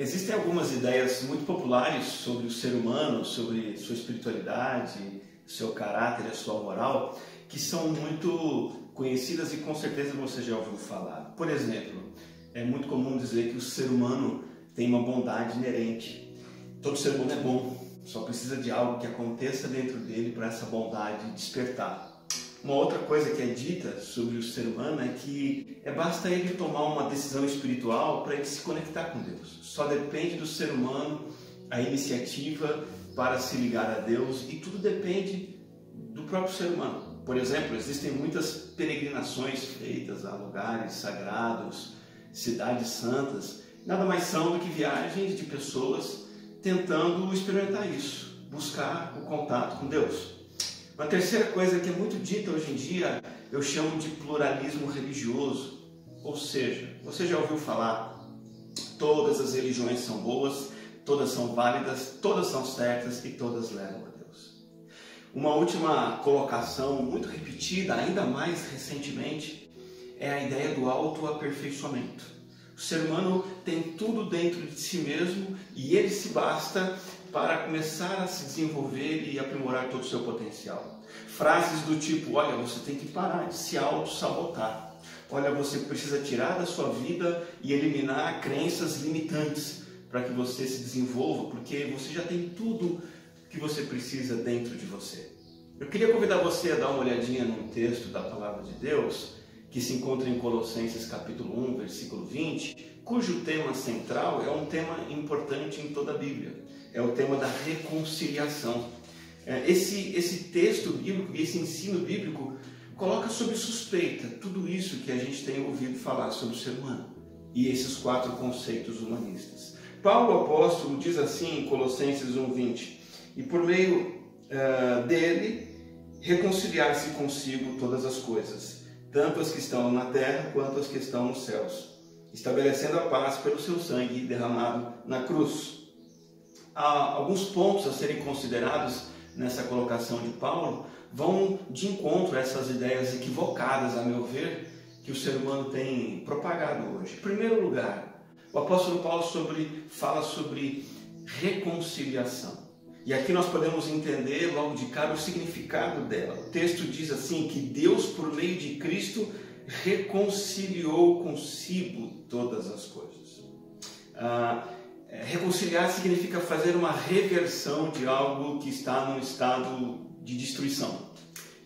Existem algumas ideias muito populares sobre o ser humano, sobre sua espiritualidade, seu caráter, a sua moral, que são muito conhecidas e com certeza você já ouviu falar. Por exemplo, é muito comum dizer que o ser humano tem uma bondade inerente. Todo ser humano é bom, só precisa de algo que aconteça dentro dele para essa bondade despertar. Uma outra coisa que é dita sobre o ser humano é que basta ele tomar uma decisão espiritual para ele se conectar com Deus. Só depende do ser humano a iniciativa para se ligar a Deus e tudo depende do próprio ser humano. Por exemplo, existem muitas peregrinações feitas a lugares sagrados, cidades santas. Nada mais são do que viagens de pessoas tentando experimentar isso, buscar o contato com Deus. Uma terceira coisa que é muito dita hoje em dia, eu chamo de pluralismo religioso. Ou seja, você já ouviu falar, todas as religiões são boas, todas são válidas, todas são certas e todas levam a Deus. Uma última colocação muito repetida, ainda mais recentemente, é a ideia do autoaperfeiçoamento. O ser humano tem tudo dentro de si mesmo e ele se basta para começar a se desenvolver e aprimorar todo o seu potencial. Frases do tipo, olha, você tem que parar de se auto-sabotar. Olha, você precisa tirar da sua vida e eliminar crenças limitantes para que você se desenvolva, porque você já tem tudo que você precisa dentro de você. Eu queria convidar você a dar uma olhadinha num texto da Palavra de Deus, que se encontra em Colossenses capítulo 1, versículo 20, cujo tema central é um tema importante em toda a Bíblia. É o tema da reconciliação. Esse texto bíblico, esse ensino bíblico, coloca sob suspeita tudo isso que a gente tem ouvido falar sobre o ser humano e esses 4 conceitos humanistas. Paulo, apóstolo, diz assim em Colossenses 1:20, e por meio dele reconciliar-se consigo todas as coisas, tanto as que estão na terra quanto as que estão nos céus, estabelecendo a paz pelo seu sangue derramado na cruz. Há alguns pontos a serem considerados nessa colocação de Paulo, vão de encontro a essas ideias equivocadas, a meu ver, que o ser humano tem propagado hoje. Em primeiro lugar, o apóstolo Paulo fala sobre reconciliação. E aqui nós podemos entender logo de cara o significado dela. O texto diz assim, que Deus, por meio de Cristo, reconciliou consigo todas as coisas. Reconciliar significa fazer uma reversão de algo que está num estado de destruição.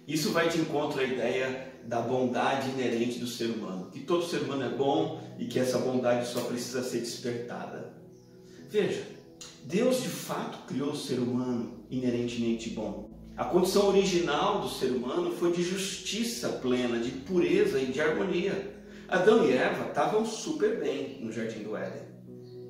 Isso vai de encontro à ideia da bondade inerente do ser humano, que todo ser humano é bom e que essa bondade só precisa ser despertada. Veja, Deus de fato criou o ser humano inerentemente bom. A condição original do ser humano foi de justiça plena, de pureza e de harmonia. Adão e Eva estavam super bem no Jardim do Éden.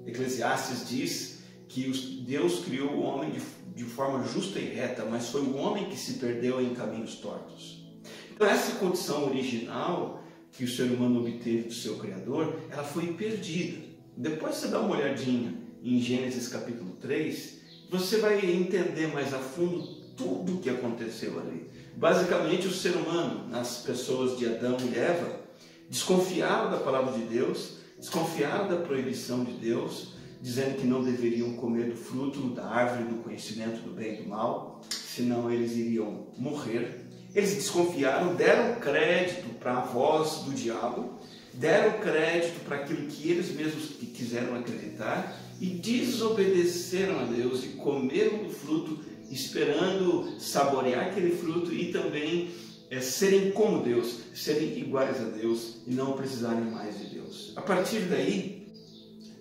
Eclesiastes diz que Deus criou o homem de forma justa e reta, mas foi o homem que se perdeu em caminhos tortos. Então essa condição original que o ser humano obteve do seu Criador, ela foi perdida. Depois você dá uma olhadinha em Gênesis capítulo 3, você vai entender mais a fundo tudo o que aconteceu ali. Basicamente o ser humano, nas pessoas de Adão e Eva, desconfiaram da palavra de Deus, desconfiaram da proibição de Deus, dizendo que não deveriam comer do fruto da árvore do conhecimento do bem e do mal, senão eles iriam morrer. Eles desconfiaram, deram crédito para a voz do diabo, deram crédito para aquilo que eles mesmos quiseram acreditar e desobedeceram a Deus e comeram do fruto, esperando saborear aquele fruto e também serem como Deus, serem iguais a Deus e não precisarem mais de Deus. A partir daí,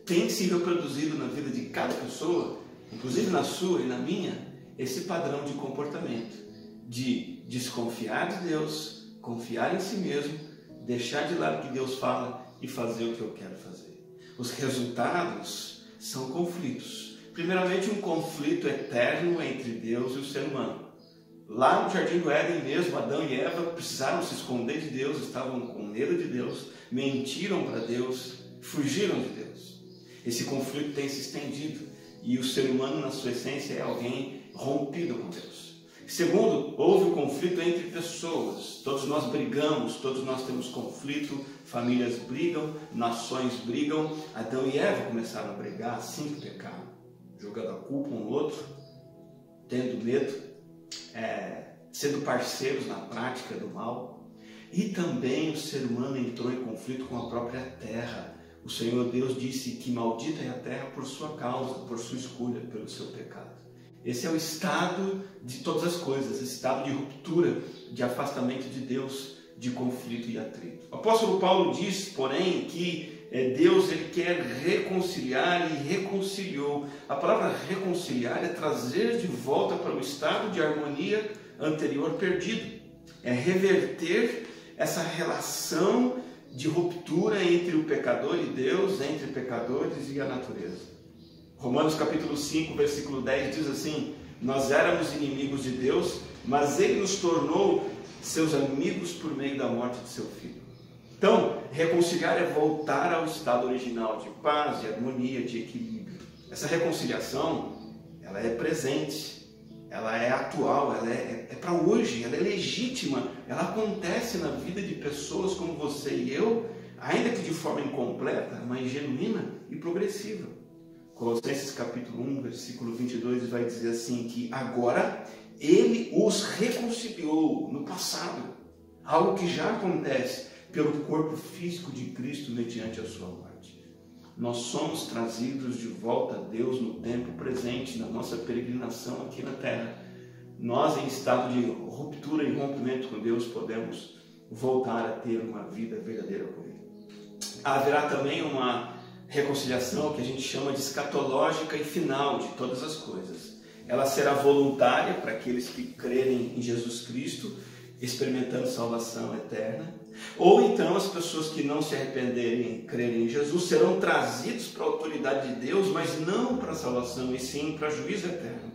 tem se reproduzido na vida de cada pessoa, inclusive na sua e na minha, esse padrão de comportamento, de desconfiar de Deus, confiar em si mesmo, deixar de lado o que Deus fala e fazer o que eu quero fazer. Os resultados são conflitos. Primeiramente, um conflito eterno entre Deus e o ser humano. Lá no Jardim do Éden mesmo, Adão e Eva precisaram se esconder de Deus, estavam com medo de Deus, mentiram para Deus, fugiram de Deus. Esse conflito tem se estendido e o ser humano, na sua essência, é alguém rompido com Deus. Segundo, houve um conflito entre pessoas. Todos nós brigamos, todos nós temos conflito, famílias brigam, nações brigam. Adão e Eva começaram a brigar assim que pecaram, jogando a culpa um no outro, tendo medo, sendo parceiros na prática do mal. E também o ser humano entrou em conflito com a própria terra. O Senhor Deus disse que maldita é a terra por sua causa, por sua escolha, pelo seu pecado. Esse é o estado de todas as coisas, esse estado de ruptura, de afastamento de Deus, de conflito e atrito. O apóstolo Paulo diz, porém, que Deus ele quer reconciliar e reconciliou. A palavra reconciliar é trazer de volta para o estado de harmonia anterior perdido. É reverter essa relação de ruptura entre o pecador e Deus, entre pecadores e a natureza. Romanos capítulo 5, versículo 10 diz assim: nós éramos inimigos de Deus, mas Ele nos tornou seus amigos por meio da morte de seu Filho. Então, reconciliar é voltar ao estado original de paz, de harmonia, de equilíbrio. Essa reconciliação, ela é presente, ela é atual, ela é para hoje, ela é legítima, ela acontece na vida de pessoas como você e eu, ainda que de forma incompleta, mas genuína e progressiva. Colossenses capítulo 1, versículo 22 vai dizer assim que agora Ele os reconciliou no passado, algo que já acontece pelo corpo físico de Cristo mediante a sua morte. Nós somos trazidos de volta a Deus no tempo presente, na nossa peregrinação aqui na terra. Nós, em estado de ruptura e rompimento com Deus, podemos voltar a ter uma vida verdadeira com Ele. Haverá também uma reconciliação que a gente chama de escatológica e final de todas as coisas. Ela será voluntária para aqueles que crerem em Jesus Cristo, experimentando salvação eterna. Ou então as pessoas que não se arrependerem e crerem em Jesus serão trazidos para a autoridade de Deus, mas não para a salvação, e sim para juízo eterno.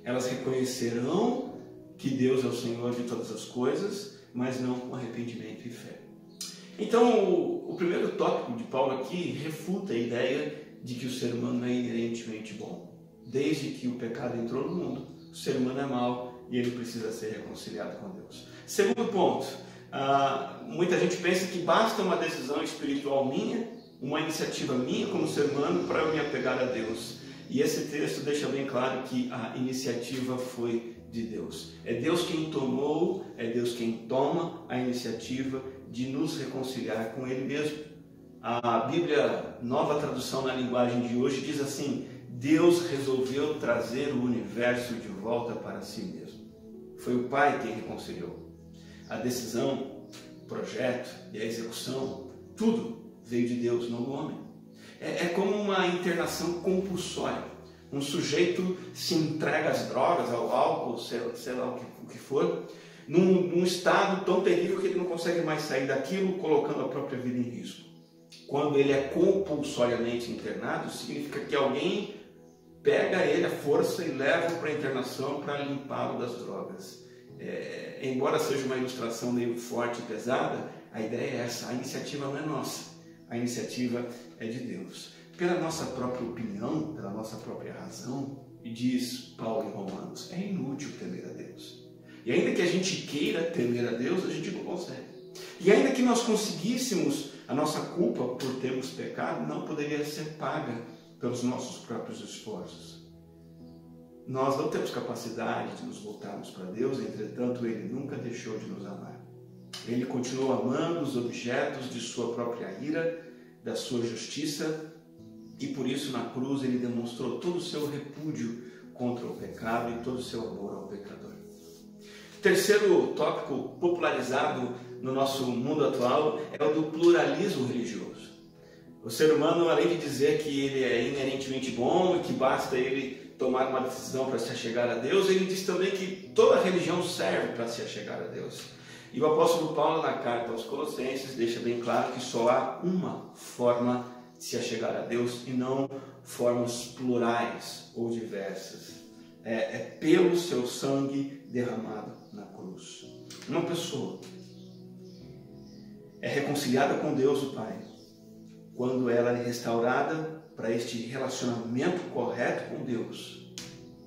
Elas reconhecerão que Deus é o Senhor de todas as coisas, mas não com arrependimento e fé. Então, o primeiro tópico de Paulo aqui refuta a ideia de que o ser humano é inerentemente bom. Desde que o pecado entrou no mundo, o ser humano é mau e ele precisa ser reconciliado com Deus. Segundo ponto, muita gente pensa que basta uma decisão espiritual minha, uma iniciativa minha como ser humano para eu me apegar a Deus. E esse texto deixa bem claro que a iniciativa foi de Deus. É Deus quem tomou, é Deus quem toma a iniciativa de nos reconciliar com Ele mesmo. A Bíblia, nova tradução na linguagem de hoje, diz assim: Deus resolveu trazer o universo de volta para si mesmo. Foi o Pai quem reconciliou. A decisão, o projeto e a execução, tudo veio de Deus, não do homem. É como uma internação compulsória. Um sujeito se entrega às drogas, ao álcool, sei lá o que for, num estado tão terrível que ele não consegue mais sair daquilo, colocando a própria vida em risco. Quando ele é compulsoriamente internado, significa que alguém pega ele à força e leva para a internação para limpá-lo das drogas. Embora seja uma ilustração meio forte e pesada, a ideia é essa: a iniciativa não é nossa, a iniciativa é de Deus. Pela nossa própria opinião, pela nossa própria razão, diz Paulo em Romanos, é inútil temer a Deus. E ainda que a gente queira temer a Deus, a gente não consegue. E ainda que nós conseguíssemos, a nossa culpa por termos pecado não poderia ser paga pelos nossos próprios esforços. Nós não temos capacidade de nos voltarmos para Deus, entretanto, Ele nunca deixou de nos amar. Ele continuou amando os objetos de sua própria ira, da sua justiça, e por isso na cruz Ele demonstrou todo o seu repúdio contra o pecado e todo o seu amor ao pecador. Terceiro tópico popularizado no nosso mundo atual é o do pluralismo religioso. O ser humano, além de dizer que ele é inerentemente bom e que basta ele tomar uma decisão para se achegar a Deus, ele diz também que toda religião serve para se achegar a Deus. E o apóstolo Paulo, na carta aos Colossenses, deixa bem claro que só há uma forma de se achegar a Deus e não formas plurais ou diversas. É pelo seu sangue derramado na cruz. Uma pessoa é reconciliada com Deus, o Pai, quando ela é restaurada para este relacionamento correto com Deus,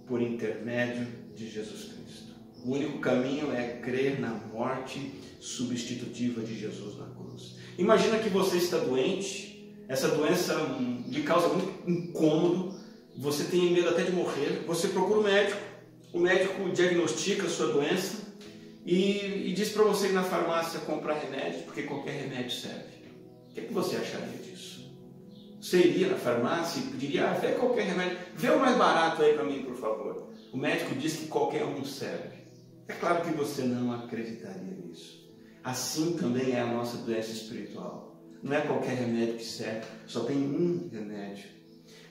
por intermédio de Jesus Cristo. O único caminho é crer na morte substitutiva de Jesus na cruz. Imagina que você está doente, essa doença lhe causa muito incômodo, você tem medo até de morrer, você procura o médico diagnostica a sua doença e diz para você ir na farmácia comprar remédio, porque qualquer remédio serve. O que você acharia disso? Você iria na farmácia e pediria, vê qualquer remédio, vê o mais barato aí para mim, por favor. O médico diz que qualquer um serve. É claro que você não acreditaria nisso. Assim também é a nossa doença espiritual. Não é qualquer remédio que serve, só tem um remédio.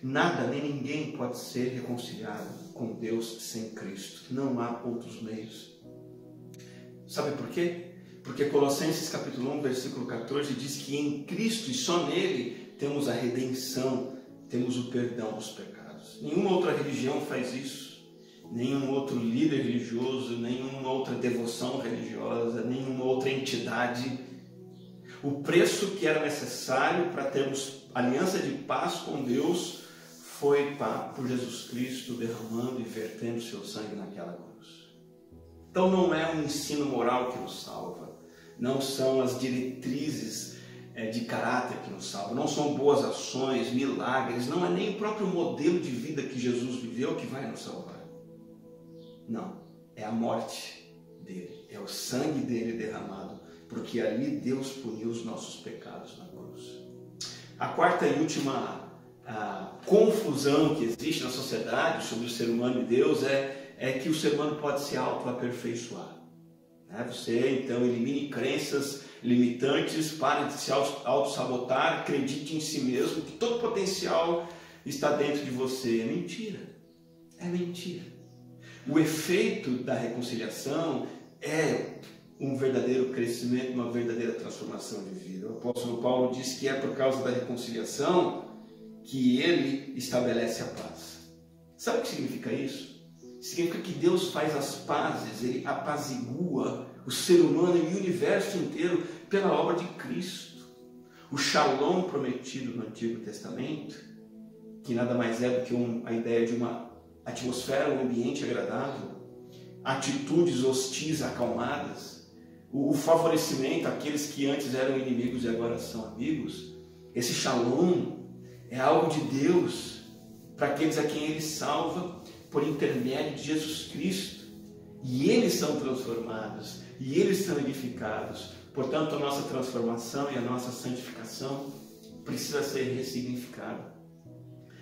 Nada nem ninguém pode ser reconciliado com Deus sem Cristo. Não há outros meios. Sabe por quê? Porque Colossenses capítulo 1, versículo 14 diz que em Cristo e só nele temos a redenção, temos o perdão dos pecados. Nenhuma outra religião faz isso. Nenhum outro líder religioso, nenhuma outra devoção religiosa, nenhuma outra entidade. O preço que era necessário para termos aliança de paz com Deus foi pago por Jesus Cristo derramando e vertendo seu sangue naquela cruz. Então não é um ensino moral que nos salva, não são as diretrizes de caráter que nos salvam, não são boas ações, milagres, não é nem o próprio modelo de vida que Jesus viveu que vai nos salvar. Não, é a morte dele, é o sangue dele derramado, porque ali Deus puniu os nossos pecados na cruz. A quarta e última confusão que existe na sociedade sobre o ser humano e Deus é que o ser humano pode se auto-aperfeiçoar. Você então elimine crenças limitantes, pare de se auto-sabotar, acredite em si mesmo, que todo potencial está dentro de você. É mentira, é mentira. O efeito da reconciliação é um verdadeiro crescimento, uma verdadeira transformação de vida. O apóstolo Paulo diz que é por causa da reconciliação que ele estabelece a paz. Sabe o que significa isso? Significa que Deus faz as pazes, ele apazigua o ser humano e o universo inteiro pela obra de Cristo. O shalom prometido no Antigo Testamento, que nada mais é do que a ideia de uma atmosfera, um ambiente agradável, atitudes hostis acalmadas, o favorecimento àqueles que antes eram inimigos e agora são amigos. Esse shalom é algo de Deus para aqueles a quem Ele salva por intermédio de Jesus Cristo. E eles são transformados, e eles são edificados. Portanto, a nossa transformação e a nossa santificação precisa ser ressignificada.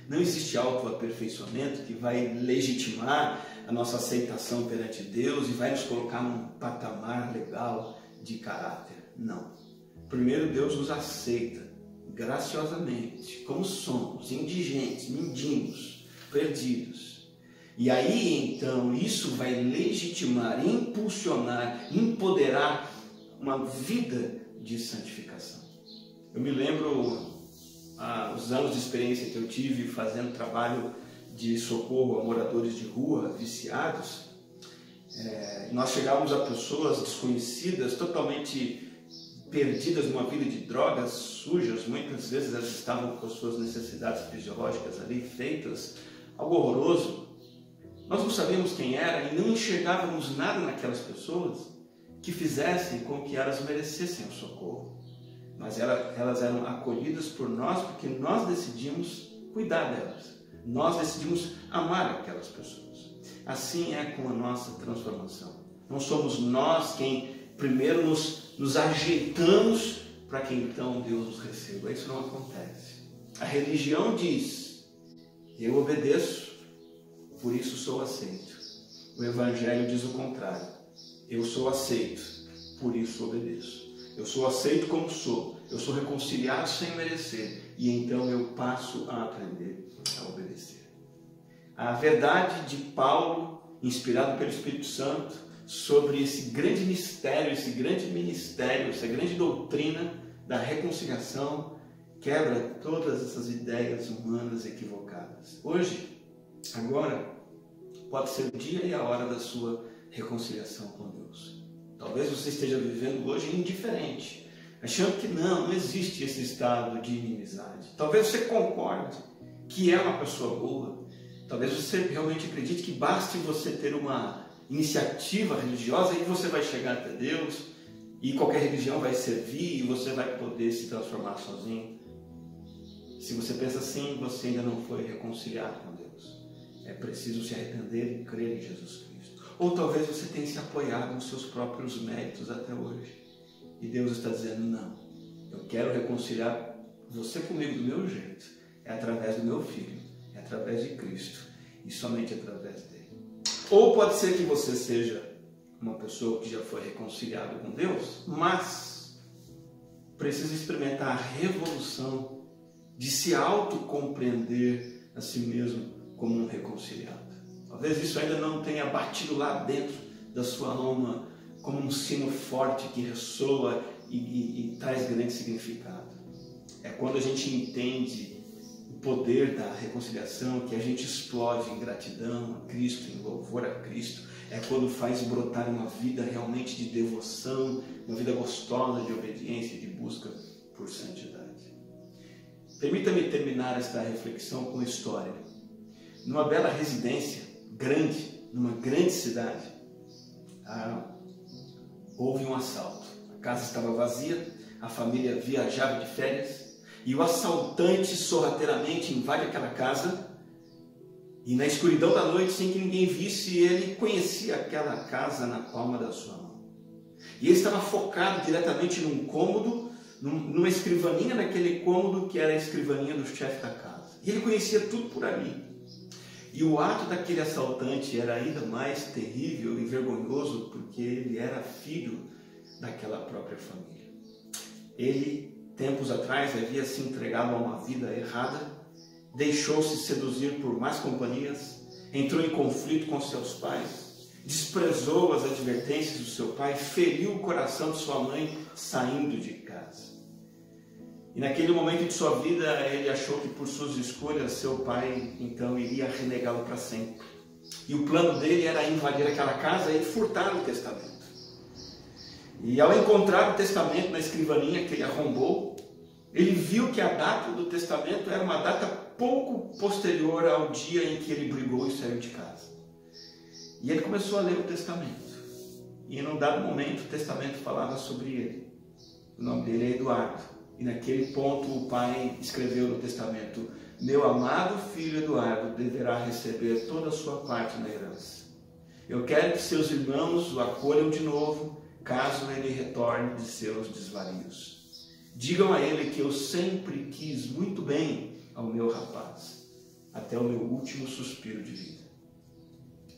Não existe autoaperfeiçoamento que vai legitimar a nossa aceitação perante Deus e vai nos colocar num patamar legal de caráter. Não. Primeiro Deus nos aceita graciosamente, como somos, indigentes, mendigos, perdidos. E aí então isso vai legitimar, impulsionar, empoderar uma vida de santificação. Eu me lembro os anos de experiência que eu tive fazendo trabalho de socorro a moradores de rua, viciados. Nós chegávamos a pessoas desconhecidas, totalmente perdidas numa vida de drogas sujas, muitas vezes elas estavam com as suas necessidades fisiológicas ali feitas, algo horroroso. Nós não sabíamos quem era e não enxergávamos nada naquelas pessoas que fizessem com que elas merecessem o socorro. Mas elas eram acolhidas por nós porque nós decidimos cuidar delas. Nós decidimos amar aquelas pessoas. Assim é com a nossa transformação. Não somos nós quem primeiro nos ajeitamos para que então Deus nos receba. Isso não acontece. A religião diz, eu obedeço, por isso sou aceito. O Evangelho diz o contrário. Eu sou aceito, por isso obedeço. Eu sou aceito como sou, eu sou reconciliado sem merecer, e então eu passo a aprender a obedecer. A verdade de Paulo, inspirado pelo Espírito Santo, sobre esse grande mistério, esse grande ministério, essa grande doutrina da reconciliação, quebra todas essas ideias humanas equivocadas. Hoje, agora, pode ser o dia e a hora da sua reconciliação com Deus. Talvez você esteja vivendo hoje indiferente, achando que não existe esse estado de inimizade. Talvez você concorde que é uma pessoa boa. Talvez você realmente acredite que baste você ter uma iniciativa religiosa e você vai chegar até Deus e qualquer religião vai servir e você vai poder se transformar sozinho. Se você pensa assim, você ainda não foi reconciliado com Deus. É preciso se arrepender e crer em Jesus Cristo. Ou talvez você tenha se apoiado nos seus próprios méritos até hoje. E Deus está dizendo, não, eu quero reconciliar você comigo do meu jeito. É através do meu Filho, é através de Cristo e somente através dele. Ou pode ser que você seja uma pessoa que já foi reconciliada com Deus, mas precisa experimentar a revolução de se autocompreender a si mesmo como um reconciliado. Talvez isso ainda não tenha batido lá dentro da sua alma como um sino forte que ressoa e traz grande significado. É quando a gente entende o poder da reconciliação que a gente explode em gratidão a Cristo, em louvor a Cristo. É quando faz brotar uma vida realmente de devoção, uma vida gostosa de obediência, de busca por santidade. Permita-me terminar esta reflexão com uma história. Numa bela residência grande, numa grande cidade, houve um assalto. A casa estava vazia, a família viajava de férias e o assaltante sorrateiramente invade aquela casa e na escuridão da noite, sem que ninguém visse, ele conhecia aquela casa na palma da sua mão. E ele estava focado diretamente num cômodo, numa escrivaninha naquele cômodo que era a escrivaninha do chefe da casa. E ele conhecia tudo por ali. E o ato daquele assaltante era ainda mais terrível e vergonhoso porque ele era filho daquela própria família. Ele, tempos atrás, havia se entregado a uma vida errada, deixou-se seduzir por más companhias, entrou em conflito com seus pais, desprezou as advertências do seu pai, feriu o coração de sua mãe saindo de casa. E naquele momento de sua vida, ele achou que por suas escolhas, seu pai então iria renegá-lo para sempre. E o plano dele era invadir aquela casa e furtar o testamento. E ao encontrar o testamento na escrivaninha que ele arrombou, ele viu que a data do testamento era uma data pouco posterior ao dia em que ele brigou e saiu de casa. E ele começou a ler o testamento. E em um dado momento o testamento falava sobre ele. O nome dele é Eduardo. E naquele ponto o pai escreveu no testamento: meu amado filho Eduardo deverá receber toda a sua parte na herança. Eu quero que seus irmãos o acolham de novo, caso ele retorne de seus desvarios. Digam a ele que eu sempre quis muito bem ao meu rapaz, até o meu último suspiro de vida.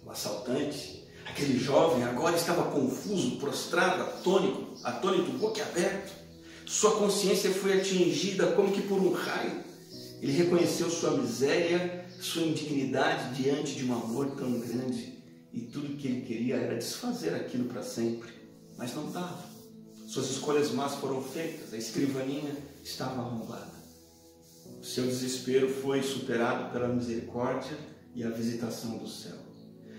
O assaltante, aquele jovem, agora estava confuso, prostrado, atônito, boquiaberto. Sua consciência foi atingida como que por um raio. Ele reconheceu sua miséria, sua indignidade diante de um amor tão grande. E tudo que ele queria era desfazer aquilo para sempre. Mas não dava. Suas escolhas más foram feitas, a escrivaninha estava arrombada. O seu desespero foi superado pela misericórdia e a visitação do céu.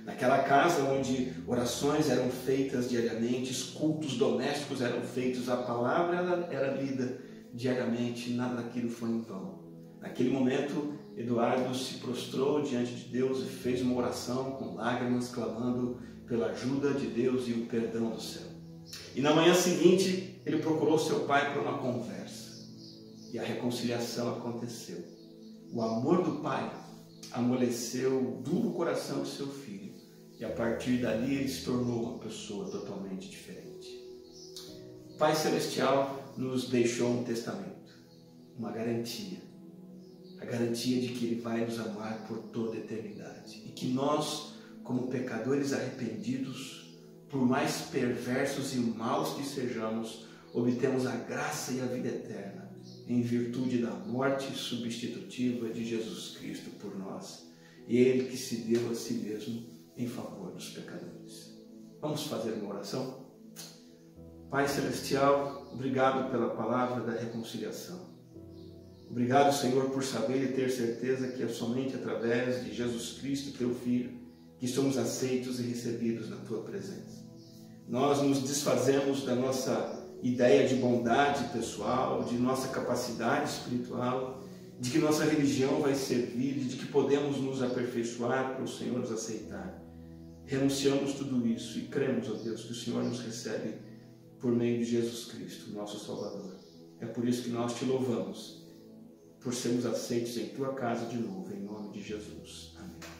Naquela casa onde orações eram feitas diariamente, cultos domésticos eram feitos, a palavra era lida diariamente, nada daquilo foi em vão. Naquele momento, Eduardo se prostrou diante de Deus e fez uma oração com lágrimas, clamando pela ajuda de Deus e o perdão do céu. E na manhã seguinte, ele procurou seu pai para uma conversa. E a reconciliação aconteceu. O amor do pai amoleceu o duro coração de seu filho. E a partir dali ele se tornou uma pessoa totalmente diferente. O Pai Celestial nos deixou um testamento, uma garantia. A garantia de que Ele vai nos amar por toda a eternidade. E que nós, como pecadores arrependidos, por mais perversos e maus que sejamos, obtemos a graça e a vida eterna, em virtude da morte substitutiva de Jesus Cristo por nós. Ele que se deu a si mesmo em favor dos pecadores. Vamos fazer uma oração? Pai Celestial, obrigado pela palavra da reconciliação. Obrigado, Senhor, por saber e ter certeza que é somente através de Jesus Cristo, Teu Filho, que somos aceitos e recebidos na Tua presença. Nós nos desfazemos da nossa ideia de bondade pessoal, de nossa capacidade espiritual, de que nossa religião vai servir, de que podemos nos aperfeiçoar para o Senhor nos aceitar. renunciamos tudo isso e cremos, ó Deus, que o Senhor nos recebe por meio de Jesus Cristo, nosso Salvador. É por isso que nós te louvamos, por sermos aceitos em tua casa de novo, em nome de Jesus. Amém.